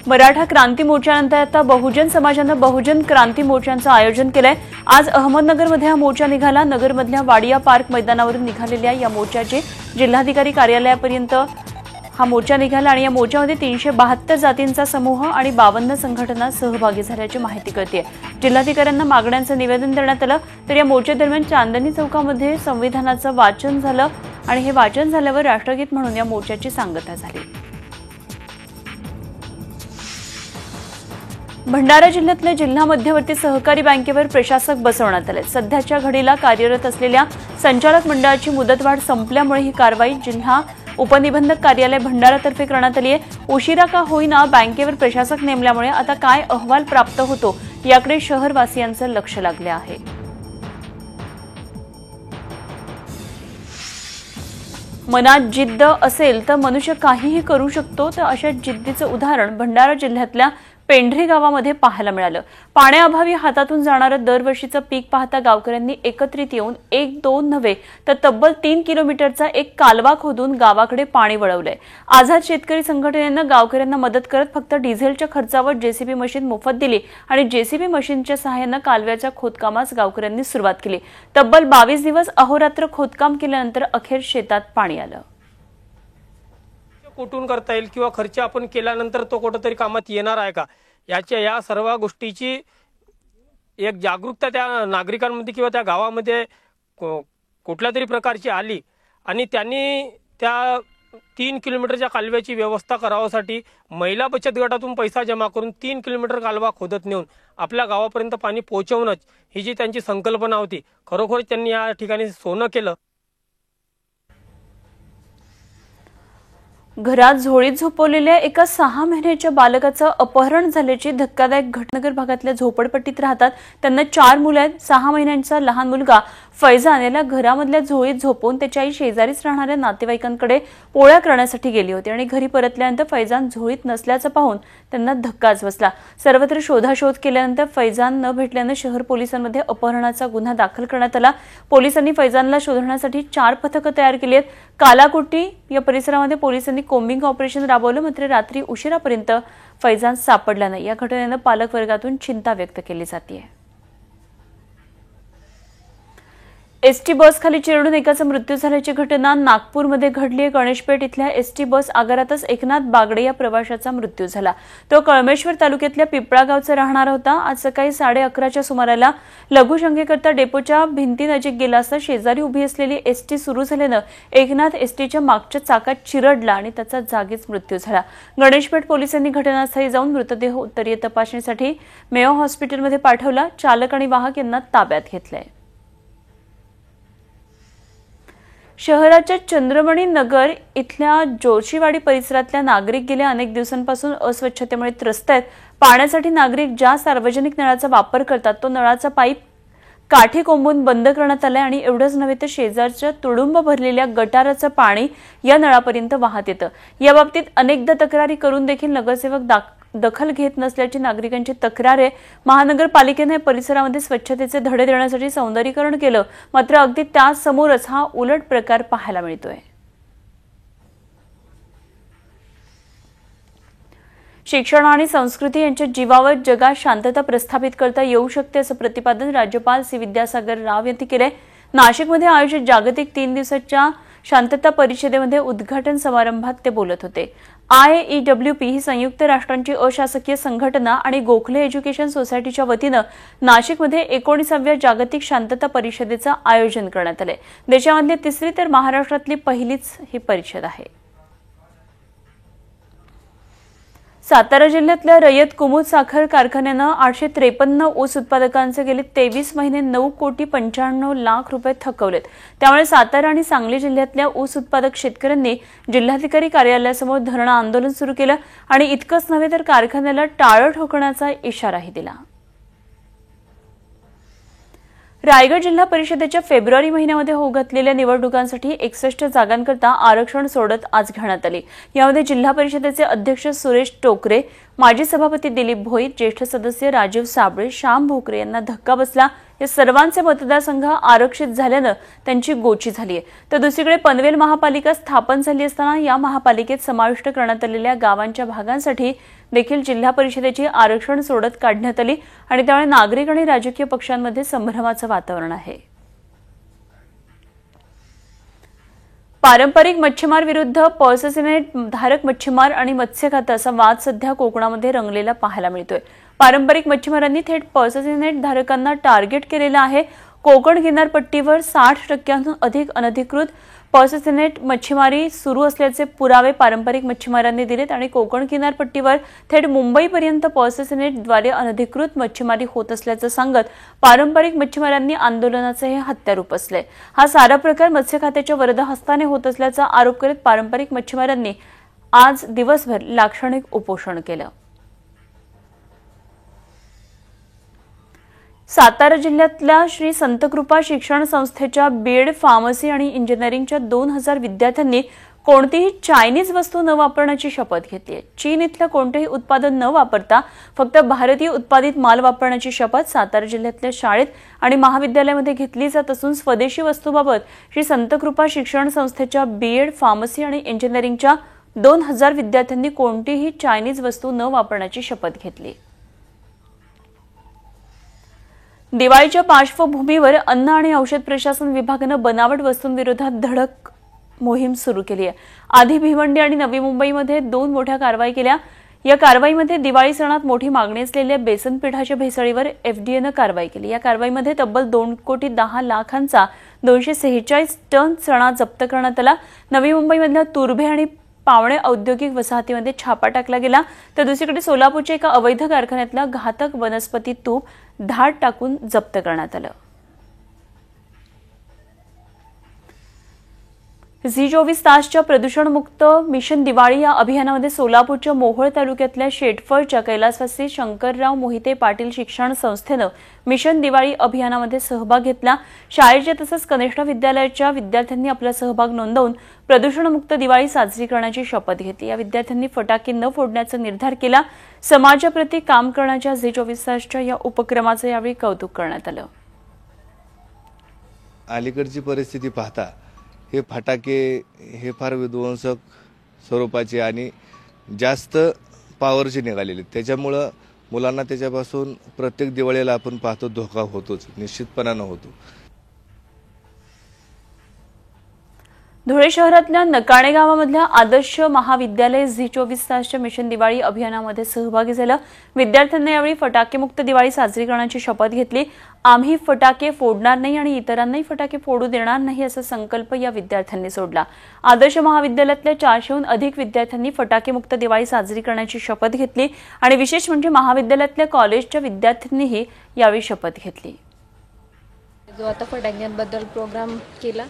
मराठा क्रांती मोर्चानंतर आता बहुजन समाजानं बहुजन क्रांती मोर्चाचं आयोजन केलंय। आज अहमदनगरमध्ये हा मोर्चा निघाला। नगरमधल्या वाडिया पार्क मैदानावरून निघालेल्या या मोर्चाचे जिल्हाधिकारी कार्यालयापर्यंत हा मोर्चा निघाला आणि या मोर्चामध्ये 372 जातींचा समूह आणि 52 संघटना सहभागी झाल्याची माहिती कळते। जिल्हाधिकाऱ्यांना मागण्यांचं निवेदन देण्यात आलं। तर या मोर्चादरम्यान चांदणी चौकामध्ये संविधानाचं वाचन झालं आणि हे वाचन झाल्यावर राष्ट्रगीत म्हणून या मोर्चाची सांगता झाली। भंडारा जिल्ह्यातल्या जिल्हा मध्यवर्ती सहकारी बँकेवर प्रशासक बसवण्यात आले। सध्याच्या घडीला कार्यरत असलेल्या संचालक मंडळाची मुदतवाढ संपल्यामुळे ही कारवाई जिल्हा उपनिबंधक कार्यालय भंडारातर्फे करण्यात आली आहे। उशिरा का होईना बँकेवर प्रशासक नेमल्यामुळे आता काय अहवाल प्राप्त होतो याकडे शहरवासियांचं लक्ष लागले आहे। मनात जिद्द असेल तर मनुष्य काहीही करू शकतो। तर अशा जिद्दीचं उदाहरण भंडारा जिल्ह्यातल्या पेंढरी गावामध्ये पाहायला मिळालं। पाण्याअभावी हातातून जाणारं दरवर्षीचं पीक पाहता गावकऱ्यांनी एकत्रित येऊन 1-2 नव्हे तर तब्बल 3 किलोमीटरचा एक कालवा खोदून गावाकडे पाणी वळवलंय। आझाद शेतकरी संघटनेनं गावकऱ्यांना मदत करत फक्त डिझेलच्या खर्चावर जेसीबी मशीन मोफत दिली आणि जेसीबी मशीनच्या सहाय्यानं कालव्याच्या खोदकामास गावकऱ्यांनी सुरुवात केली। तब्बल 22 दिवस अहोरात्र खोदकाम केल्यानंतर अखेर शेतात पाणी आलं। कुठून करता येईल किंवा खर्च आपण केल्यानंतर तो कुठेतरी कामात येणार आहे का या सर्व गोष्टीची एक जागरूकता त्या नागरिकांमध्ये किंवा त्या गावामध्ये कुठल्या तरी प्रकारची आली आणि त्यांनी त्या 3 किलोमीटरच्या कालव्याची व्यवस्था करावासाठी महिला बचत गटातून पैसा जमा करून 3 किलोमीटर कालवा खोदत नेऊन आपल्या गावापर्यंत पाणी पोहोचवणं ही जी त्यांची संकल्पना होती, खरोखर त्यांनी या ठिकाणी सोनं केलं। घरात झोळीत झोपवलेल्या एका 6 महिन्याच्या बालकाचं अपहरण झाल्याची धक्कादायक घटना भागातल्या झोपडपट्टीत राहतात। त्यांना 4 मुलं आहेत। 6 महिन्यांचा लहान मुलगा फैजान याला घरामधल्या झोळीत झोपवून त्याच्या आई शेजारीच राहणाऱ्या नातेवाईकांकडे पोळ्या करण्यासाठी गेली होती आणि घरी परतल्यानंतर फैजान झोळीत नसल्याचं पाहून त्यांना धक्काच बसला। सर्वत्र शोधाशोध केल्यानंतर फैजान न भेटल्यानं शहर पोलिसांमध्ये अपहरणाचा गुन्हा दाखल करण्यात आला। पोलिसांनी फैजानला शोधण्यासाठी 4 पथकं तयार केली आहेत। कालाकोटी या परिसरामध्ये पोलिसांनी कोम्बिंग ऑपरेशन राबवलं, मात्र रात्री उशिरापर्यंत फैजान सापडला नाही। या घटनेनं पालक वर्गातून चिंता व्यक्त केली जाते। एसटी बस खाली चिरडून एकाचा मृत्यू झाल्याची घटना नागपूरमध्ये घडली। गणेशपेठ इथल्या एसटी बस आगारातच एकनाथ बागडे या प्रवाशाचा मृत्यू झाला। तो कळमेश्वर तालुक्यातल्या पिपळा गावचा राहणारा होता। आज सकाळी 11:30च्या सुमाराला लघुशंकेकरता डेपोच्या भिंतीनजीक गेला असता शेजारी उभी असलेली एसटी सुरू झाल्यानं एकनाथ एसटीच्या मागच्या चाकात चिरडला आणि त्याचा जागीच मृत्यू झाला। गणेशपेठ पोलिसांनी घटनास्थळी जाऊन मृतदेह उत्तरीय तपासणीसाठी मेयो हॉस्पिटलमध्ये पाठवला। चालक आणि वाहक यांना ताब्यात घेतलंय। शहराच्या चंद्रमणी नगर इथल्या जोशीवाडी परिसरातल्या नागरिक गेल्या अनेक दिवसांपासून अस्वच्छतेमुळे त्रस्त आहेत। पाण्यासाठी नागरिक ज्या सार्वजनिक नळाचा वापर करतात तो नळाचा पाईप काठी कोंबून बंद करण्यात आलाय आणि एवढंच नव्हे तर शेजारच्या तुडुंब भरलेल्या गटाराचं पाणी या नळापर्यंत वाहत येतं। याबाबतीत अनेकदा तक्रारी करून देखील नगरसेवक दखल घेत नसल्याची नागरिकांची तक्रार आहे। महानगरपालिकेने परिसरामध्ये स्वच्छतेचे धडे देण्यासाठी सौंदर्यीकरण केलं, मात्र अगदी त्यासमोरच हा उलट प्रकार पाहायला मिळतोय। शिक्षण आणि संस्कृती यांच्या जीवावर जगात शांतता प्रस्थापित करता येऊ शकते असं प्रतिपादन राज्यपाल सी विद्यासागर राव यांनी केलंय। नाशिकमध्ये आयोजित जागतिक 3 दिवसाच्या शांतता परिषदेमध्ये उद्घाटन समारंभात ते बोलत होते। IEWP ही संयुक्त राष्ट्रांची अशासकीय संघटना आणि गोखले एज्युकेशन सोसायटीच्या वतीनं नाशिकमध्ये 19व्या जागतिक शांतता परिषदेचं आयोजन करण्यात आलंय। देशामधली 3री तर महाराष्ट्रातली पहिलीच ही परिषद आहे। सातारा जिल्ह्यातल्या रयत कुमुद साखर कारखान्यानं 853 ऊस उत्पादकांचे गेले 23 महिने 9,95,00,000 रुपये थकवलेत। त्यामुळे सातारा आणि सांगली जिल्ह्यातल्या ऊस उत्पादक शेतकऱ्यांनी जिल्हाधिकारी कार्यालयासमोर धरणं आंदोलन सुरू केलं आणि इतकंच नव्हे तर कारखान्याला टाळं ठोकण्याचा इशाराही दिला। रायगड जिल्हा परिषदेच्या फेब्रुवारी महिन्यामध्ये होऊ घातलेल्या निवडणुकांसाठी 61 जागांकरता आरक्षण सोडत आज घेण्यात आली। यामध्ये जिल्हा परिषदेचे अध्यक्ष सुरेश टोकरे, माजी सभापती दिलीप भोईर, ज्येष्ठ सदस्य राजीव साबळे, श्याम भोकरे यांना धक्का बसला। या सर्वांचे मतदारसंघ आरक्षित झाल्यानं त्यांची गोची झाली आहे. तर दुसरीकडे पनवेल महापालिका स्थापन झाली असताना या महापालिकेत समाविष्ट करण्यात आलेल्या गावांच्या भागांसाठी देखील जिल्हा परिषदेची आरक्षण सोडत काढण्यात आली आणि त्यामुळे नागरिक आणि राजकीय पक्षांमध्ये संभ्रमाचं वातावरण आहे. पारंपरिक मच्छीमार विरुद्ध पॉलिसिनेट धारक मच्छीमार आणि मत्स्य खातं असा वाद सध्या कोकणामध्ये रंगलेला पाहायला मिळतोय. पारंपरिक मच्छीमारांनी थेट पॉलिसिनेट धारकांना टार्गेट केलेलं आहे. कोकण किनारपट्टीवर 60% अधिक अनधिकृत पॉलिसिनेट मच्छीमारी सुरू असल्याचे पुरावे पारंपरिक मच्छीमारांनी दिलेत आणि कोकण किनारपट्टीवर थेट मुंबईपर्यंत पॉलिसिनेटद्वारे अनधिकृत मच्छीमारी होत असल्याचं सांगत पारंपरिक मच्छीमारांनी आंदोलनाचे हे हत्यार उपसले. हा सारा प्रकार मत्स्य खात्याच्या वरदहस्ताने होत असल्याचा आरोप करीत पारंपरिक मच्छीमारांनी आज दिवसभर लाक्षणिक उपोषण केलं. सातारा जिल्ह्यातल्या श्री संतकृपा शिक्षण संस्थेच्या बीएड, फार्मसी आणि इंजिनिअरिंगच्या 2000 विद्यार्थ्यांनी कोणतीही चायनीज वस्तू न वापरण्याची शपथ घेतली आहे. चीन इथलं कोणतेही उत्पादन न वापरता फक्त भारतीय उत्पादित माल वापरण्याची शपथ सातारा जिल्ह्यातल्या शाळेत आणि महाविद्यालयामध्ये घेतली जात असून स्वदेशी वस्तूबाबत श्री संतकृपा शिक्षण संस्थेच्या बीएड, फार्मसी आणि इंजिनिअरिंगच्या 2000 विद्यार्थ्यांनी कोणतीही चायनीज वस्तू न वापरण्याची शपथ घेतली. दिवाळीच्या पार्श्वभूमीवर अन्न आणि औषध प्रशासन विभागानं बनावट वस्तूंविरोधात धडक मोहीम सुरू केली आहे. आधी भिवंडी आणि नवी मुंबईमध्ये 2 मोठ्या कारवाई केल्या. या कारवाईमध्ये दिवाळी सणात मोठी मागणी असलेल्या बेसन पिठाच्या भेसळीवर एफडीएनं कारवाई केली. या कारवाईमध्ये तब्बल 2,10,00,000चा 246 टन चणा जप्त करण्यात आला. नवी मुंबईमधल्या तुर्भे आणि पावणे औद्योगिक वसाहतीमध्ये छापा टाकला गेला. तर दुसरीकडे सोलापूरच्या एका अवैध कारखान्यातला घातक वनस्पती तूप धाड टाकून जप्त करण्यात आलं. झी24 तासच्या प्रदूषणमुक्त मिशन दिवाळी या अभियानामध्ये सोलापूरच्या मोहोळ तालुक्यातल्या शेटफळच्या कैलासवासी शंकरराव मोहिते पाटील शिक्षण संस्थेनं मिशन दिवाळी अभियानामध्ये सहभाग घेतला. शाळेच्या तसंच कनिष्ठ विद्यालयाच्या विद्यार्थ्यांनी आपला सहभाग नोंदवून प्रदूषणमुक्त दिवाळी साजरी करण्याची शपथ घेतली. या विद्यार्थ्यांनी फटाके न फोडण्याचा निर्धार केला. समाजाप्रती काम करण्याच्या झी24 तासच्या या उपक्रमाचं यावेळी कौतुक करण्यात आलं. अलीकडची परिस्थिती पाहता हे फटाके हे फार विध्वंसक स्वरूपाचे आणि जास्त पॉवरचे निघालेले, त्याच्यामुळं मुलांना त्याच्यापासून प्रत्येक दिवाळीला आपण पाहतो धोका होतोच, निश्चितपणानं होतो. धुळे शहरातल्या नकाणे गावामधल्या आदर्श महाविद्यालय झी24 तासच्या मिशन दिवाळी अभियानामध्ये सहभागी झालं. विद्यार्थ्यांनी यावेळी फटाकेमुक्त दिवाळी साजरी करण्याची शपथ घेतली. आम्ही फटाके फोडणार नाही आणि इतरांनाही फटाके फोडू देणार नाही असा संकल्प या विद्यार्थ्यांनी सोडला. आदर्श महाविद्यालयातल्या 400हून अधिक विद्यार्थ्यांनी फटाकेमुक्त दिवाळी साजरी करण्याची शपथ घेतली आणि विशेष म्हणजे महाविद्यालयातल्या कॉलेजच्या विद्यार्थ्यांनीही यावेळी शपथ घेतली. जो आता फटाक्यांबद्दल प्रोग्राम केला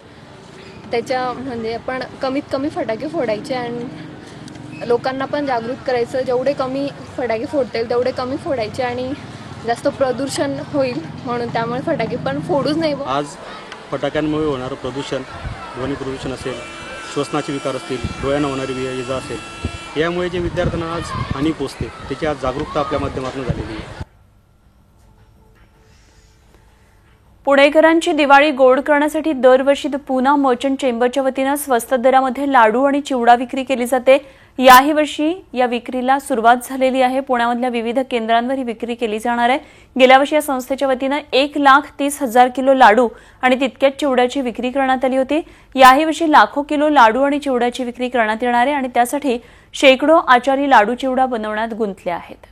त्याच्यामध्ये आपण कमीत कमी फटाके फोडायचे आणि लोकांना पण जागृत करायचं. जेवढे कमी फटाके फोडतील तेवढे कमी फोडायचे आणि जास्त प्रदूषण होईल म्हणून त्यामुळे फटाके पण फोडूच नाही. आज फटाक्यांमुळे होणारं प्रदूषण, ध्वनी प्रदूषण असेल, श्वसनाचे विकार असतील, डोळ्यांना होणारी इजा असेल, यामुळे जे विद्यार्थ्यांना आज हानी पोचते त्याची आज जागरूकता आपल्या माध्यमातून झालेली आहे. पुणेकरांची दिवाळी गोड करण्यासाठी दरवर्षी पुणा मर्चंट चेंबरच्या वतीनं स्वस्त दरामध्ये लाडू आणि चिवडा विक्री केली जाते. याही वर्षी या विक्रीला सुरुवात झालेली आहे. पुण्यामधल्या विविध केंद्रांवर ही विक्री केली जाणार आहे. गेल्या वर्षी या संस्थेच्या वतीनं 1,30,000 किलो लाडू आणि तितक्याच चिवड्याची विक्री करण्यात आली होती. याही वर्षी लाखो किलो लाडू आणि चिवड्याची विक्री करण्यात येणार आहे आणि त्यासाठी शेकडो आचारी लाडू चिवडा बनवण्यात गुंतले आहेत.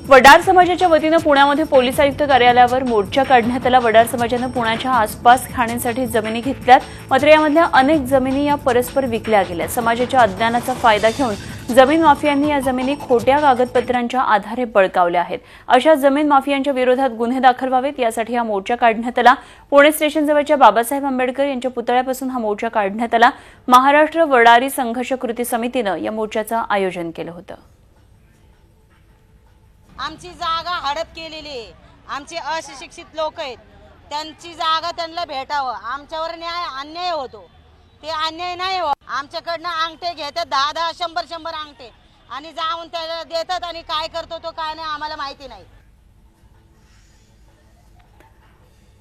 वडार समाजाच्या वतीनं पुण्यामध्ये पोलीस आयुक्त कार्यालयावर मोर्चा काढण्यात आला. वडार समाजानं पुण्याच्या आसपास खाण्यासाठी जमिनी घेतल्यात, मात्र यामधल्या अनेक जमिनी या परस्पर विकल्या गेल्या. समाजाच्या अज्ञानाचा फायदा घेऊन जमीन माफियांनी या जमिनी खोट्या कागदपत्रांच्या आधारे बळकावल्या आहेत. अशा जमीन माफियांच्या विरोधात गुन्हे दाखल व्हावेत यासाठी हा मोर्चा काढण्यात आला. पुणे स्टेशनजवळच्या बाबासाहेब आंबेडकर यांच्या पुतळ्यापासून हा मोर्चा काढण्यात आला. महाराष्ट्र वडारी संघर्ष कृती समितीनं या मोर्चाचं आयोजन केलं होतं. आमची जागा हडप केलेली आहे। आमचे अशिक्षित लोक आहेत, त्यांची जागा त्यांना भेटावं। आमच्यावर अन्याय होतो, ते अन्याय नाही हो। आमच्याकडनं अंगठे घेतात 10-10, 100-100 अंगठे आणि जाऊन त्याला देतात आणि काय करतो तो काय नाही आम्हाला माहिती नाही।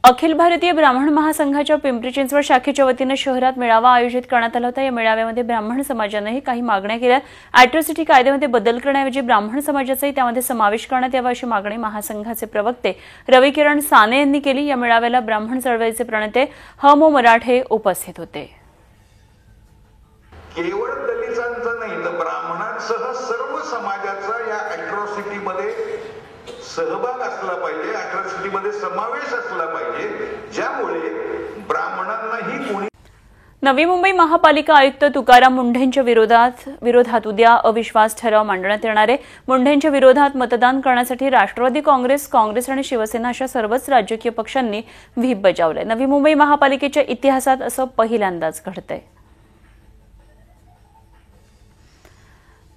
अखिल भारतीय ब्राह्मण महासंघाच्या पिंपरी चिंचवड शाखेच्या वतीने शहरात मेळावा आयोजित करण्यात आला होता। या मेळाव्यामध्ये ब्राह्मण समाजानेही काही मागण्या केल्या। अॅट्रॉसिटी कायद्यामध्ये बदल करण्याऐवजी ब्राह्मण समाजाचाही त्यामध्ये समावेश करण्यात यावा अशी मागणी महासंघाचे प्रवक्ते रविकिरण साने यांनी केली। या मेळाव्याला ब्राह्मण चळवळीचे प्रणेते ह.मो. मराठे उपस्थित होते। केवळ दलितांचा नाही तर ब्राह्मणांसह सर्व समाजाचा या अॅट्रॉसिटीमध्ये सहभाग असला पाहिजे, अॅट्रॉसिटीमध्ये समावेश असला पाहिजे, ज्यामुळे ब्राह्मणांनाही कोणी। नवी मुंबई महापालिका आयुक्त तुकाराम मुंढेंच्या विरोधात उद्या अविश्वास ठराव मांडण्यात येणार आहे। मुंढेंच्या विरोधात मतदान करण्यासाठी राष्ट्रवादी काँग्रेस आणि शिवसेना अशा सर्वच राजकीय पक्षांनी व्हीप बजावलंय। नवी मुंबई महापालिकेच्या इतिहासात असं पहिल्यांदाच घडतंय।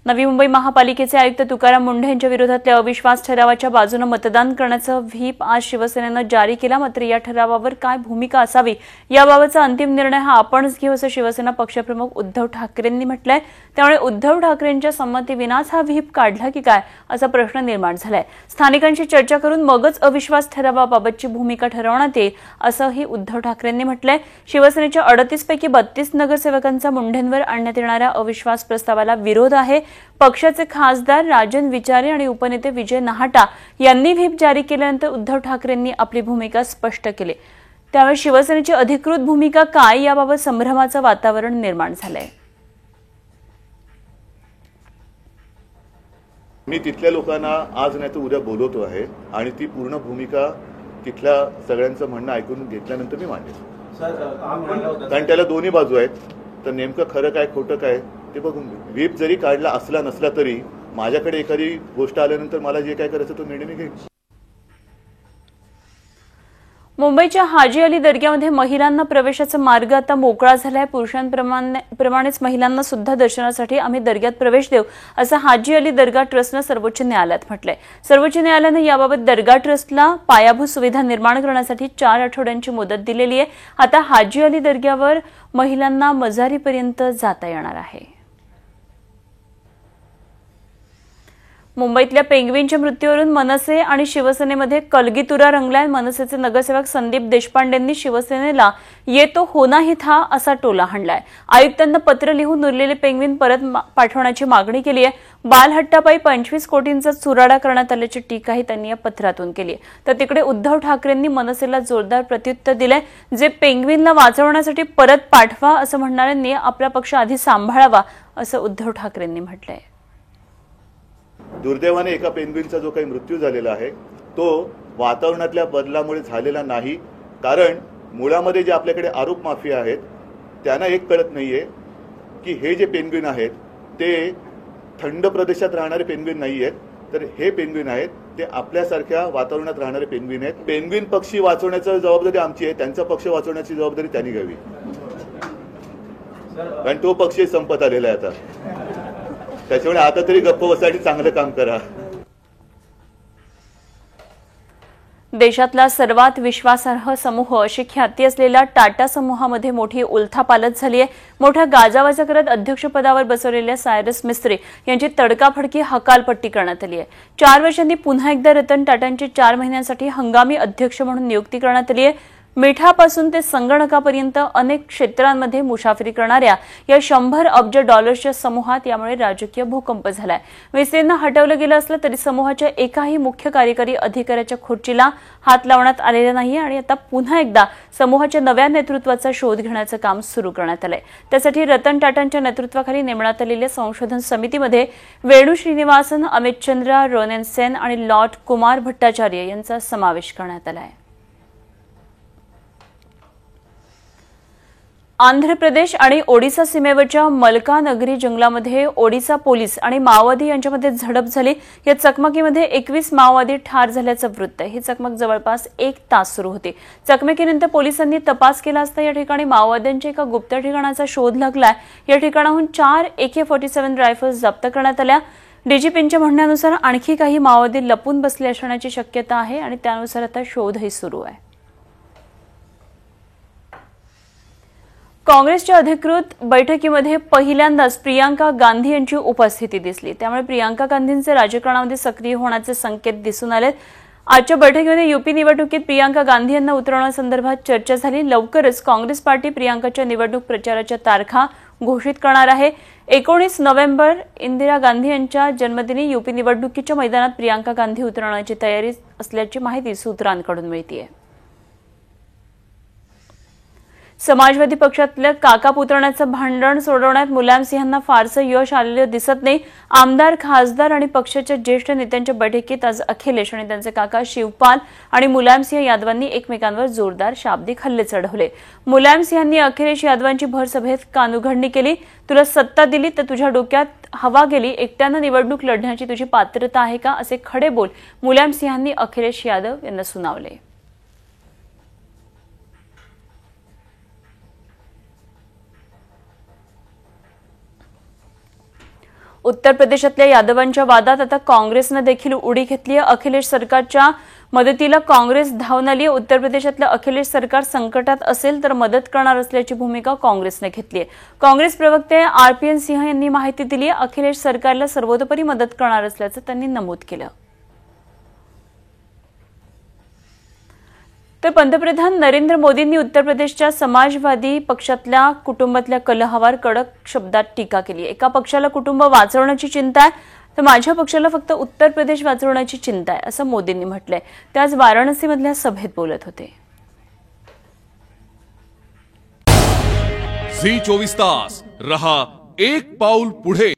नवी मुंबई महापालिकेचे आयुक्त तुकाराम मुंढे यांच्या विरोधातल्या अविश्वास ठरावाच्या बाजूने मतदान करण्याचं व्हीप आज शिवसेनेनं जारी केला। मात्र या ठरावावर काय भूमिका असावी याबाबतचा अंतिम निर्णय हा आपणच घेऊ असं शिवसेना पक्षप्रमुख उद्धव ठाकरेंनी म्हटलंय। त्यामुळे उद्धव ठाकरेंच्या संमतीविनाच हा व्हीप काढला की काय असा प्रश्न निर्माण झालाय। स्थानिकांशी चर्चा करून मगच अविश्वास ठरावाबाबतची भूमिका ठरवण्यात येईल असंही उद्धव ठाकरेंनी म्हटलंय। शिवसेनेच्या 38 पैकी 32 नगरसेवकांचा मुंढेंवर आणण्यात येणाऱ्या अविश्वास प्रस्तावाला विरोध आहे। पक्षाचे खासदार राजन विचारे आणि उपनेते विजय नाहटा यांनी व्हीप जारी केल्यानंतर उद्धव ठाकरेंनी आपली भूमिका स्पष्ट केली। त्यामुळे शिवसेनेची अधिकृत भूमिका काय याबाबत संभ्रमाचं वातावरण निर्माण झालंय। मी तिथल्या लोकांना आज नाही तर उद्या बोलवतो आहे आणि ती पूर्ण भूमिका तिथल्या सगळ्यांचं म्हणणं ऐकून घेतल्यानंतर मी मांडेन। कारण त्याला दोन्ही बाजू आहेत, तर नेमकं खरं काय खोटं काय ते बघून घेऊ। व्हीप जरी काढला असला नसला तरी माझ्याकडे एखादी गोष्ट आल्यानंतर मला जे काय करायचं तो निर्णय मी घेईन। मुंबईच्या हाजी अली दर्ग्यामध्ये महिलांना प्रवेशाचा मार्ग आता मोकळा झालाय। पुरुषांप्रमाणेच महिलांना सुद्धा दर्शनासाठी आम्ही दर्ग्यात प्रवेश देऊ असं हाजी अली दर्गा ट्रस्टनं सर्वोच्च न्यायालयात म्हटलंय। सर्वोच्च न्यायालयानं याबाबत दर्गा ट्रस्टला पायाभूत सुविधा निर्माण करण्यासाठी 4 आठवड्यांची मुदत दिलेली आहे। आता हाजी अली दर्ग्यावर महिलांना मजारीपर्यंत जाता येणार आहे। मुंबईतल्या पेंग्विनच्या मृत्यूवरून मनसे आणि शिवसेनेमध्ये कलगीतुरा रंगलाय। मनसेचे नगरसेवक संदीप देशपांडेंनी शिवसेनेला ये तो होना ही था असा टोला हाणलाय। आयुक्तांना पत्र लिहून उरलेले पेंग्विन परत पाठवण्याची मागणी केली आहे। बालहट्टापायी 25 कोटींचा चुराडा करण्यात आल्याची टीकाही त्यांनी या पत्रातून केली आहे। तर तिकडे उद्धव ठाकरेंनी मनसेला जोरदार प्रत्युत्तर दिलंय। जे पेंग्विनला वाचवण्यासाठी परत पाठवा असं म्हणणाऱ्यांनी आपला पक्ष आधी सांभाळावा असं उद्धव ठाकरेंनी म्हटलंय। दुर्दैवाने एका पेंग्विनचा जो काही मृत्यू झालेला आहे तो वातावरणातल्या बदलामुळे झालेला नाही। कारण मुळामध्ये जे आपल्याकडे आरोप माफिया आहेत त्यांना एक कळत नाहीये की हे जे पेंग्विन आहेत ते थंड प्रदेशात राहणारे पेंग्विन नाही आहेत, तर हे पेंग्विन आहेत ते आपल्यासारख्या वातावरणात राहणारे पेंग्विन आहेत। पेंग्विन पक्षी वाचवण्याची जबाबदारी आमची आहे, त्यांचा पक्ष वाचवण्याची जबाबदारी त्यांनी घ्यावी, कारण तो पक्ष संपत आलेला आहे आता। त्याच्यामुळे आता तरी गप्प बसायसाठी चांगलं काम करा। देशातला सर्वात विश्वासार्ह समूह अशी ख्याती असलेल्या टाटा समूहामध्ये मोठी उलथापालथ झाली आहे। मोठ्या गाजावाजा करत अध्यक्षपदावर बसवलेल्या सायरस मिस्त्री यांची तडकाफडकी हकालपट्टी करण्यात आली आहे। 4 वर्षांनी पुन्हा एकदा रतन टाटांची 4 महिन्यांसाठी हंगामी अध्यक्ष म्हणून नियुक्ती करण्यात आली आहे। मिठापासून ते संगणकापर्यंत अनेक क्षेत्रांमध्ये मुसाफरी करणाऱ्या या 100 अब्ज डॉलर्सच्या समूहात यामुळे राजकीय भूकंप झालाय। मिस्त्रींना हटवलं गेलं असलं तरी समूहाच्या एकाही मुख्य कार्यकारी अधिकाऱ्याच्या खुर्चीला हात लावण्यात आलेला नाही आणि आता पुन्हा एकदा समूहाच्या नव्या नेतृत्वाचा शोध घेण्याचं काम सुरू करण्यात आलंय। त्यासाठी रतन टाटांच्या नेतृत्वाखाली नेमण्यात आलेल्या संशोधन समितीमध्ये वेणू श्रीनिवासन, अमित चंद्रा, रोनेन सेन आणि लॉर्ड कुमार भट्टाचार्य यांचा समावेश करण्यात आलाय। आंध्र प्रदेश आणि ओडिसा सीमेवरच्या मलकानगिरी जंगलामध्ये ओडिसा पोलीस आणि माओवादी यांच्यामध्ये झडप झाली। या चकमकीमध्ये 21 माओवादी ठार झाल्याचं वृत्त आहे। ही चकमक जवळपास 1 तास सुरू होती। चकमकीनंतर पोलिसांनी तपास केला असता या ठिकाणी माओवाद्यांच्या एका गुप्त ठिकाणाचा शोध लागलाय। या ठिकाणाहून 4 AK-47 रायफल्स जप्त करण्यात आल्या। डीजीपींच्या म्हणण्यानुसार आणखी काही माओवादी लपून बसले असण्याची शक्यता आहे आणि त्यानुसार आता शोधही सुरू आहे. काँग्रेसच्या अधिकृत बैठकीमध्ये पहिल्यांदाच प्रियांका गांधी यांची उपस्थिती दिसली. त्यामुळे प्रियांका गांधींचे राजकारणामध्ये सक्रिय होण्याचे संकेत दिसून आलेत. आजच्या बैठकीमध्ये यूपी निवडणुकीत प्रियांका गांधी यांना उतरवण्यासंदर्भात चर्चा झाली. लवकरच काँग्रेस पार्टी प्रियांकाच्या निवडणूक प्रचाराच्या तारखा घोषित करणार आहे. 19 नोव्हेंबर इंदिरा गांधी यांच्या जन्मदिनी यूपी निवडणुकीच्या मैदानात प्रियांका गांधी उतरवण्याची तयारी असल्याची माहिती सूत्रांकडून मिळतेय. समाजवादी पक्षातल्या काका पुतण्याचं भांडण सोडवण्यात मुलायमसिंहांना फारसं यश आलेलं दिसत नाही. आमदार, खासदार आणि पक्षाच्या ज्येष्ठ नेत्यांच्या बैठकीत आज अखिलेश आणि त्यांचे काका शिवपाल आणि मुलायमसिंह यादवांनी एकमेकांवर जोरदार शाब्दिक हल्ले चढवले. मुलायमसिंहांनी अखिलेश यादवांची भर सभेत कानउघडणी केली. तुला सत्ता दिली तर तुझ्या डोक्यात हवा गेली, एकट्यानं निवडणूक लढण्याची तुझी पात्रता आहे का, असे खडे बोल मुलायमसिंहांनी अखिलेश यादव यांना सुनावले. उत्तर प्रदेशातल्या यादवांच्या वादात आता काँग्रेसनं देखील उडी घेतली आहे. अखिलेश सरकारच्या मदतीला काँग्रेस धावून आली आहे. उत्तर प्रदेशातलं अखिलेश सरकार संकटात असेल तर मदत करणार असल्याची भूमिका काँग्रेसने घेतली आहे. काँग्रेस प्रवक्ते RPN सिंह यांनी माहिती दिली आहे. अखिलेश सरकारला सर्वतोपरी मदत करणार असल्याचं त्यांनी नमूद केलं. तर पंतप्रधान नरेंद्र मोदींनी उत्तर प्रदेशच्या समाजवादी पक्षातल्या कुटुंबातल्या कलहावर कडक शब्दात टीका केली. एका पक्षाला कुटुंब वाचवण्याची चिंता आहे तर माझ्या पक्षाला फक्त उत्तर प्रदेश वाचवण्याची चिंता आहे, असं मोदींनी म्हटलंय. ते आज वाराणसीमधल्या सभेत बोलत होते. झी 24 तास रहा एक पाऊल पुढे.